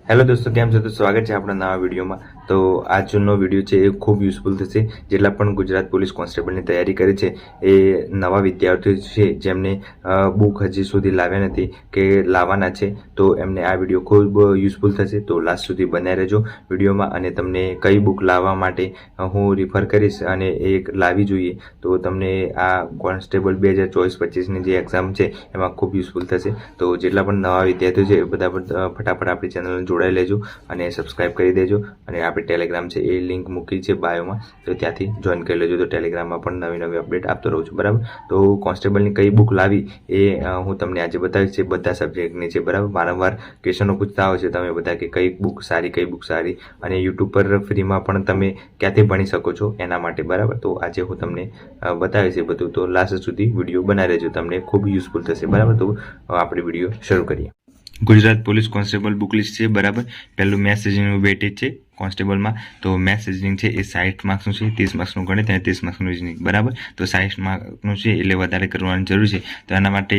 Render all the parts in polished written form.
Hello દોસ્તો, કેમ છો? તો સ્વાગત છે આપણા નવા વિડીયોમાં. તો આજનો વિડીયો છે એ ખૂબ યુઝફુલ થશે. જેટલા પણ ગુજરાત પોલીસ કોન્સ્ટેબલની તૈયારી કરે છે એ નવા વિદ્યાર્થીઓ છે જેમને બુક હજી સુધી લાવ્યા નથી કે લાવવાના છે, તો એમને આ વિડીયો ખૂબ યુઝફુલ થશે. તો લાસ્ટ સુધી બનાવી રહેજો વિડીયોમાં, અને તમને કઈ બુક લાવવા માટે હું રિફર કરીશ અને એ લાવવી જોઈએ તો તમને આ કોન્સ્ટેબલ 2024-25ની જે એક્ઝામ છે એમાં ખૂબ યુઝફુલ થશે. તો જેટલા પણ નવા વિદ્યાર્થીઓ છે એ બધા પણ ફટાફટ આપણી ચેનલને જોડાઈ લેજો અને સબસ્ક્રાઇબ કરી દેજો. અને આપણે ટેલિગ્રામ છે એ લિંક મૂકી છે બાયોમાં, તો ત્યાંથી જોઈન કરી લેજો. તો ટેલિગ્રામમાં પણ નવી નવી અપડેટ આપતો રહું છું, બરાબર. તો કોન્સ્ટેબલની કઈ બુક લાવી એ હું તમને આજે બતાવીશ. છે બધા સબ્જેક્ટની છે, બરાબર. વારંવાર ક્વેશ્ચનો પૂછતા હોય છે તમે બધા કે કઈ બુક સારી, અને યુટ્યુબ પર ફ્રીમાં પણ તમે ક્યાંથી ભણી શકો છો એના માટે, બરાબર. તો આજે હું તમને બતાવીશ એ બધું. તો લાસ્ટ સુધી વિડીયો બનાવી રહેજો, તમને ખૂબ યુઝફુલ થશે, બરાબર. તો આપણે વિડીયો શરૂ કરીએ. Gujarat police constable book list છે, બરાબર. પહેલું મેથ્સ રીઝનિંગનું વેટેજ છે કોન્સ્ટેબલમાં. તો મેથ્સ રીઝનિંગ છે એ 60 માર્ક્સનું છે, 30 માર્ક્સનું ગણિત અને 30 માર્ક્સનું રીઝનિંગ, બરાબર. તો 60 માર્ક્સનું છે એટલે વધારે કરવાની જરૂર છે. તો એના માટે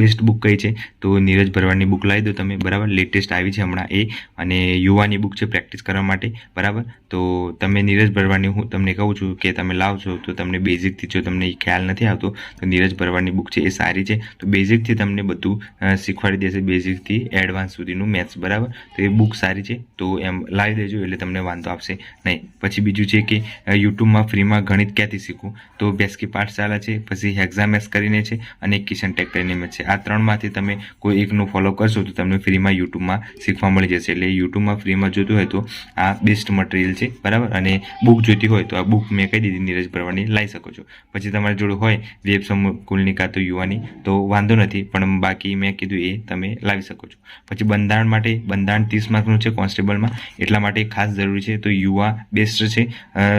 બેસ્ટ બુક કઈ છે? તો નીરજ ભરવાડની બુક લાવી દો તમે, બરાબર. લેટેસ્ટ આવી છે હમણાં એ, અને યુવાની બુક છે પ્રેક્ટિસ કરવા માટે, બરાબર. તો તમે નીરજ ભરવાડની હું તમને કહું છું કે તમે લાવશો તો તમને બેઝિકથી જો તમને ખ્યાલ નથી આવતો તો નીરજ ભરવાડની બુક છે એ સારી છે. તો બેઝિકથી તમને બધું શીખવાડી દેશે, બેઝિકથી એડવાન્સ સુધીનું મેથ્સ, બરાબર. તો એ બુક સારી છે, તો એમ લાવી દેજો એટલે તમને વાંધો આવશે નહીં. પછી બીજું છે કે યુટ્યુબમાં ફ્રીમાં ગણિત ક્યાંથી શીખવું? તો બેસ્કી પાઠશાળા છે, પછી એક્ઝામ કરીને છે, અને કિશન ટેક કરીને છે. આ ત્રણમાંથી તમે કોઈ એકનું ફોલો કરશો તો તમને ફ્રીમાં યુટ્યુબમાં શીખવા મળી જશે. એટલે યુટ્યુબમાં ફ્રીમાં જોતું હોય તો આ બેસ્ટ મટીરિયલ છે, બરાબર. અને બુક જોઈતી હોય તો આ બુક મેં કહી દીધી નીરજ ભરવાડની લાવી શકો છો. પછી તમારી જોડે હોય વેબ સંકુલની કાં તો યુવાની તો વાંધો નથી, પણ બાકી મેં કીધું એ તમે લાવી શકો છો. પછી બંધારણ માટે, બંધારણ 30 માર્કનું છે કોન્સ્ટેબલમાં, એટલા માટે ખાસ જરૂરી છે. તો યુવા બેસ્ટ છે.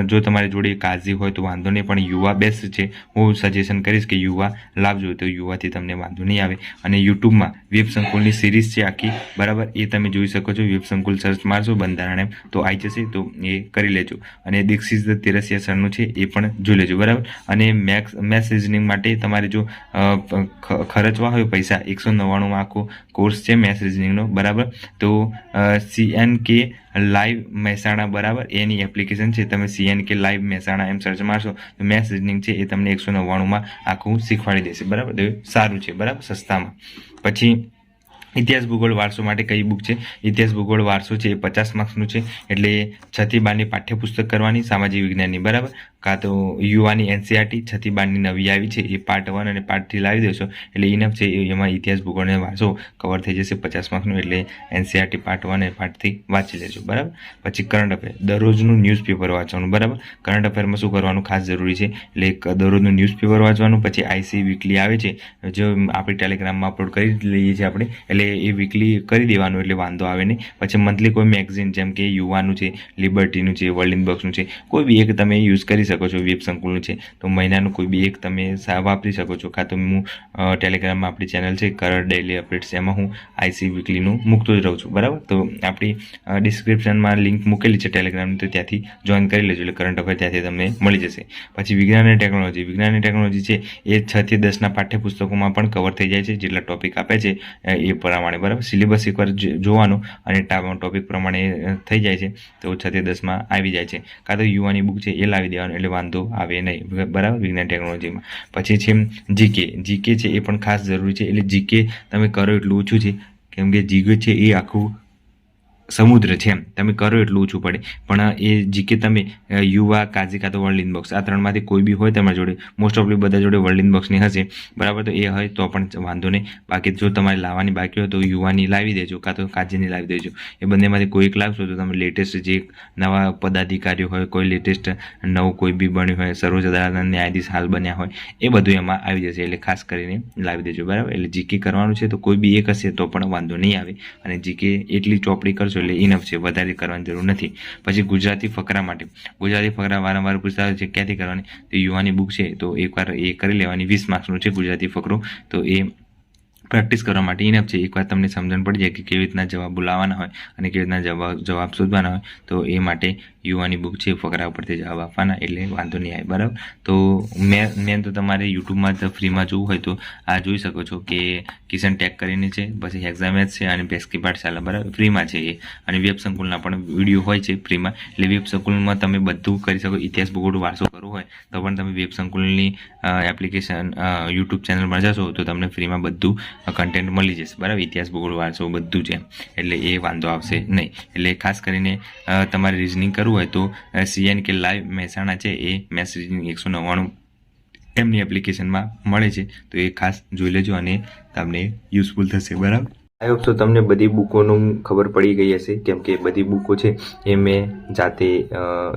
જો તમારી જોડે કાઝી હોય તો વાંધો નહીં, પણ યુવા બેસ્ટ છે. હું સજેશન કરીશ કે યુવા લાવજો, તો યુવાથી તમને વાંધો નહીં આવે. અને યુટ્યુબમાં વેબ સંકુલની સિરીઝ છે આખી, બરાબર. એ તમે જોઈ શકો છો. વેબ સંકુલ સર્ચ મારશો બંધારણ એમ તો આવી જશે, તો એ કરી લેજો. અને દીક્ષિત તેરસિયા સરનું છે એ પણ જોઈ લેજો, બરાબર. અને મેથ્સ રિઝનિંગ માટે તમારે જો ખર્ચવા હોય પૈસા, 199 આખો કોર્સ છે મેથ્સ રિઝનિંગનો, બરાબર. તો CNK લાઈવ મહેસાણા, બરાબર, એની એપ્લિકેશન છે. તમે CNK લાઈવ મહેસાણા એમ સર્ચ મારશો તો મેથ્સ રીઝનિંગ છે એ તમને 199માં આખું શીખવાડી દેશે, બરાબર. તો સારું છે, બરાબર, સસ્તામાં. પછી ઇતિહાસ ભૂગોળ વારસો માટે કઈ બુક છે? ઇતિહાસ ભૂગોળ વારસો છે એ 50 માર્ક્સનું છે, એટલે 6 થી 12ની પાઠ્યપુસ્તક કરવાની, સામાજિક વિજ્ઞાનની, બરાબર. કાં તો યુવાની NCERT 6 થી 12ની નવી આવી છે એ પાર્ટ 1 અને પાર્ટ 3 લાવી દેશો એટલે ઇનફ છે. એમાં ઇતિહાસ ભૂગોળ અને વારસો કવર થઈ જશે 50 માર્ક્સનું, એટલે NCERT પાર્ટ 1 અને પાર્ટ 3 વાંચી લેજો, બરાબર. પછી કરંટ અફેર, દરરોજનું ન્યૂઝપેપર વાંચવાનું, બરાબર. કરંટ અફેરમાં શું કરવાનું ખાસ જરૂરી છે? એટલે દરરોજનું ન્યૂઝપેપર વાંચવાનું. પછી IC વીકલી આવે છે, જો આપણે ટેલિગ્રામમાં અપલોડ કરી લઈએ છીએ આપણે, એટલે એ વીકલી કરી દેવાનું એટલે વાંધો આવે નહીં. પછી મંથલી કોઈ મેગઝીન, જેમ કે યુવાનું છે, લિબર્ટીનું છે, વર્લ્ડ ઇનબોક્સનું છે, કોઈ બી એક તમે યુઝ કરી શકો છો. વેબ સંકુલનું છે તો મહિનાનું કોઈ બી એક તમે વાપરી શકો છો. કાં તો હું ટેલિગ્રામમાં આપણી ચેનલ છે કરંટ ડેલી અપડેટ્સ, એમાં હું IC વીકલીનું મૂકતો જ રહું છું, બરાબર. તો આપણી ડિસ્ક્રિપ્શનમાં લિંક મૂકેલી છે ટેલિગ્રામની, તો ત્યાંથી જોઈન કરી લેજો એટલે કરંટ અફેર ત્યાંથી તમને મળી જશે. પછી વિજ્ઞાન અને ટેકનોલોજી, વિજ્ઞાન અને ટેકનોલોજી છે એ 6 થી 10ના પાઠ્યપુસ્તકોમાં પણ કવર થઈ જાય છે, જેટલા ટોપિક આપે છે એ પ્રમાણે, બરાબર. સિલેબસ એકવાર જોવાનું અને ટોપિક પ્રમાણે થઈ જાય છે તો 6 થી 10માં આવી જાય છે. કાં તો યુવાની બુક છે એ લાવી દેવાનું એટલે વાંધો આવે નહીં, બરાબર, વિજ્ઞાન ટેકનોલોજીમાં. પછી છે જીકે છે એ પણ ખાસ જરૂરી છે. એટલે જીકે તમે કરો એટલું ઓછું છે, કેમ કે જીકે છે એ આખું સમુદ્ર છે, એમ તમે કરો એટલું ઓછું પડે. પણ એ જીકે તમે યુવા, કાઝી કાં તો વર્લ્ડ ઇનબોક્સ, આ ત્રણમાંથી કોઈ બી હોય તમારી જોડે, મોસ્ટ ઓફલી બધા જોડે વર્લ્ડ ઇનબોક્સની હશે, બરાબર. તો એ હોય તો પણ વાંધો નહીં. બાકી જો તમારે લાવવાની બાકી હોય તો યુવાની લાવી દેજો, કાં તો કાઝીની લાવી દેજો. એ બંનેમાંથી કોઈ એક લાવશો તો તમે લેટેસ્ટ જે નવા પદાધિકારીઓ હોય, કોઈ લેટેસ્ટ નવું કોઈ બી બન્યું હોય, સર્વોચ્ચ અદાલતના ન્યાયાધીશ હાલ બન્યા હોય, એ બધું એમાં આવી જશે. એટલે ખાસ કરીને લાવી દેજો, બરાબર. એટલે જીકે કરવાનું છે તો કોઈ બી એક હશે તો પણ વાંધો નહીં આવે. અને જીકે એટલી ચોપડી કરશો એટલે ઇનફ છે, વધારે કરવાની જરૂર નથી. પછી ગુજરાતી ફકરા માટે, ગુજરાતી ફકરા વારંવાર પૂછતા હોય છે ક્યાંથી કરવાની? તો યુવાની બુક છે તો એકવાર એ કરી લેવાની. 20 માર્ક્સનું છે ગુજરાતી ફકરો, તો એ પ્રેક્ટિસ કરવા માટે ઇનફ છે. એકવાર તમને સમજણ પડી જાય કે કેવી રીતના જવાબ બોલાવવાના હોય અને કેવી રીતના જવાબ શોધવાના હોય, તો એ માટે યુવાની બુક છે ફકરા ઉપરથી જવાબ આપવાના, એટલે વાંધો નહીં આવે, બરાબર. તો મેન તો તમારે યુટ્યુબમાં ફ્રીમાં જોવું હોય તો આ જોઈ શકો છો કે કિશન ટેગ કરીને છે, પછી એક્ઝામ એચ છે અને બેસ્કી પાઠશાલા, બરાબર, ફ્રીમાં છે એ. અને વેબ સંકુલના પણ વિડીયો હોય છે ફ્રીમાં, એટલે વેબ સંકુલમાં તમે બધું કરી શકો. ઇતિહાસ ભૂગોળ વારસો કરવો હોય તો પણ તમે વેબ સંકુલની એપ્લિકેશન યુટ્યુબ ચેનલમાં જશો તો તમને ફ્રીમાં બધું કન્ટેન્ટ મળી જશે, બરાબર. ઇતિહાસ ભૂગોળ વારસો બધું છે, એટલે એ વાંધો આવશે નહીં. એટલે ખાસ કરીને તમારે રિઝનિંગ કરવું હોય તો CN કે લાઈવ મહેસાણા છે એ મેથ્સ રિઝનિંગ 199 એમની એપ્લિકેશનમાં મળે છે, તો એ ખાસ જોઈ લેજો અને તમને યુઝફુલ થશે, બરાબર. આઈ હોપ તો તમને બધી બુકોનું ખબર પડી ગઈ હશે, કેમ કે બધી બુકો છે એ મેં જાતે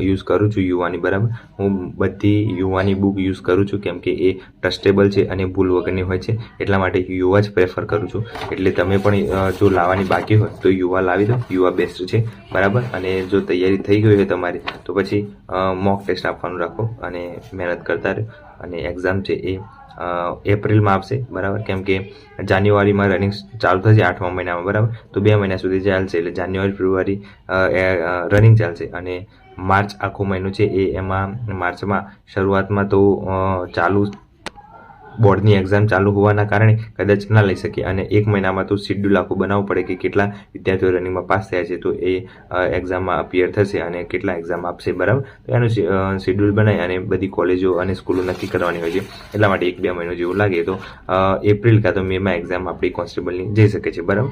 યુઝ કરું છું યુવાની, બરાબર. હું બધી યુવાની બુક યુઝ કરું છું કેમ કે એ ટ્રસ્ટેબલ છે અને ભૂલ વગરની હોય છે, એટલા માટે યુવા જ પ્રેફર કરું છું. એટલે તમે પણ જો લાવવાની બાકી હોય તો યુવા લાવી દો, યુવા બેસ્ટ છે, બરાબર. અને જો તૈયારી થઈ ગઈ હોય તમારી તો પછી મોક ટેસ્ટ આપવાનું રાખો અને મહેનત કરતા રહો. અને એક્ઝામ છે એ એપ્રિલમાં આવશે, બરાબર, કેમ કે જાન્યુઆરીમાં રનિંગ ચાલુ થશે 8મા મહિનામાં, બરાબર. તો 2 મહિના સુધી ચાલશે, એટલે જાન્યુઆરી ફેબ્રુઆરી રનિંગ ચાલશે અને માર્ચ આખો મહિનો છે એ એમાં માર્ચમાં શરૂઆતમાં તો ચાલુ બોર્ડની એક્ઝામ ચાલુ હોવાના કારણે કદાચ ના લઈ શકે, અને 1 મહિનામાં તો શિડ્યુલ આખું બનાવવું પડે કે કેટલા વિદ્યાર્થીઓ રનિંગમાં પાસ થયા છે, તો એ એક્ઝામમાં અપિયર થશે અને કેટલા એક્ઝામ આપશે, બરાબર. તો એનું શિડ્યુલ બનાવી અને બધી કોલેજો અને સ્કૂલો નક્કી કરવાની હોય છે, એટલા માટે 1-2 મહિનો જેવું લાગે. તો એપ્રિલ કાં તો મેમાં એક્ઝામ આપણી કોન્સ્ટેબલની જઈ શકે છે, બરાબર.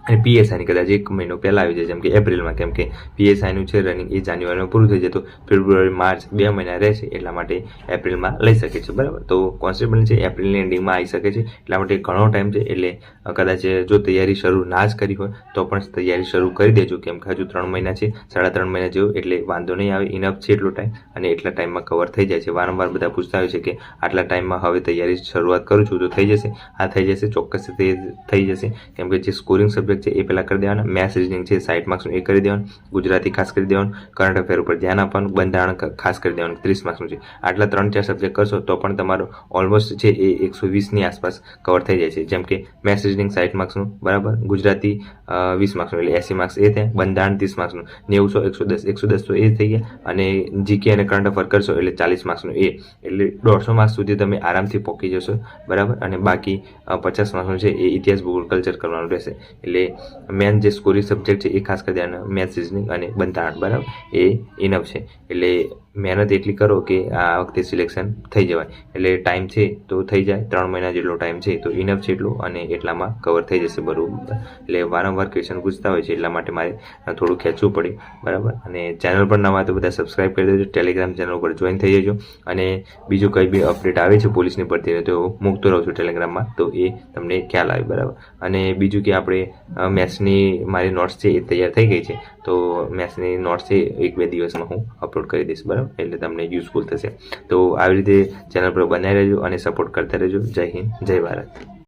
અને PSIની કદાચ 1 મહિનો પહેલાં આવી જાય, જેમ કે એપ્રિલમાં, કેમ કે PSIનું છે રનિંગ એ જાન્યુઆરીમાં પૂરું થઈ જાય, તો ફેબ્રુઆરી માર્ચ 2 મહિના રહેશે, એટલા માટે એપ્રિલમાં લઈ શકે છે, બરાબર. તો કોન્સ્ટેબલ છે એપ્રિલની એન્ડિંગમાં આવી શકે છે, એટલા માટે ઘણો ટાઈમ છે. એટલે કદાચ જો તૈયારી શરૂ ના જ કરી હોય તો પણ તૈયારી શરૂ કરી દેજો, કેમ કે હજુ 3 મહિના છે, 3.5 મહિના જેવું, એટલે વાંધો નહીં આવે, ઇનફ છે એટલો ટાઈમ, અને એટલા ટાઈમમાં કવર થઈ જાય છે. વારંવાર બધા પૂછતા હોય છે કે આટલા ટાઈમમાં હવે તૈયારી શરૂઆત કરું છું તો થઈ જશે? હા, થઈ જશે, ચોક્કસ થઈ જશે, કેમ કે જે સ્કોરિંગ સબ્જેક્ટ છે એ પહેલાં કરી દેવાના, મેથ્સ રીઝનિંગ છે 60 માર્ક્સનું એ કરી દેવાનું, ગુજરાતી ખાસ કરી દેવાનું, કરંટ અફેર ઉપર ધ્યાન આપવાનું, બંધારણ ખાસ કરી દેવાનું 30 માર્ક્સનું છે. આટલા 3-4 સબ્જેક્ટ કરશો તો પણ તમારો ઓલમોસ્ટ છે એ 120ની આસપાસ કવર થઈ જાય છે. જેમ કે મેથ્સ રીઝનિંગ 60 માર્ક્સનું, બરાબર, ગુજરાતી 20 માર્ક્સનું, એટલે 80 માર્ક્સ એ થાય, બંધારણ 30 માર્ક્સનું, 90 110 તો એ થઈ ગયા, અને GK અને કરંટ અફેર કરશો એટલે 40 માર્ક્સનું એ, એટલે 150 માર્ક્સ સુધી તમે આરામથી પહોંચી જશો, બરાબર. અને બાકી 50 માર્ક્સનું છે એ ઇતિહાસ ભૂગોળ કલ્ચર કરવાનું રહેશે. એટલે મેન જે સ્કોરિંગ સબ્જેક્ટ છે એ ખાસ કરી દેવાના, મેથ્સ રીઝનિંગ અને બંધારણ, બરાબર, એ ઇનફ છે. એટલે મહેનત એટલી કરો કે આ વખતે સિલેક્શન થઈ જવાય. એટલે ટાઈમ છે તો થઈ જાય, 3 મહિના જેટલો ટાઈમ છે તો ઇનફ છે એટલું, અને એટલામાં કવર થઈ જશે, બરાબર. એટલે વારંવાર ક્વેશ્ચન પૂછતા હોય છે, એટલા માટે મારે થોડું ખેંચવું પડ્યું, બરાબર. અને ચેનલ પર નવા તો બધા સબસ્ક્રાઈબ કરી દેજો, ટેલિગ્રામ ચેનલ ઉપર જોઈન થઈ જજો, અને બીજું કંઈ બી અપડેટ આવે છે પોલીસની ભરતીને તો મૂકતો રહું છું ટેલિગ્રામમાં, તો એ તમને ખ્યાલ આવે, બરાબર. અને બીજું કે આપણે મેથ્સની મારી નોટ્સ છે એ તૈયાર થઈ ગઈ છે, તો મેથ્સની નોટ્સ છે 1-2 દિવસમાં હું અપલોડ કરી દઈશ, બરાબર. એટલે તમને યુઝફુલ થશે. તો આવી રીતે ચેનલ પર બનાવી રહેજો અને સપોર્ટ કરતા રહેજો. જય હિન્દ, જય ભારત.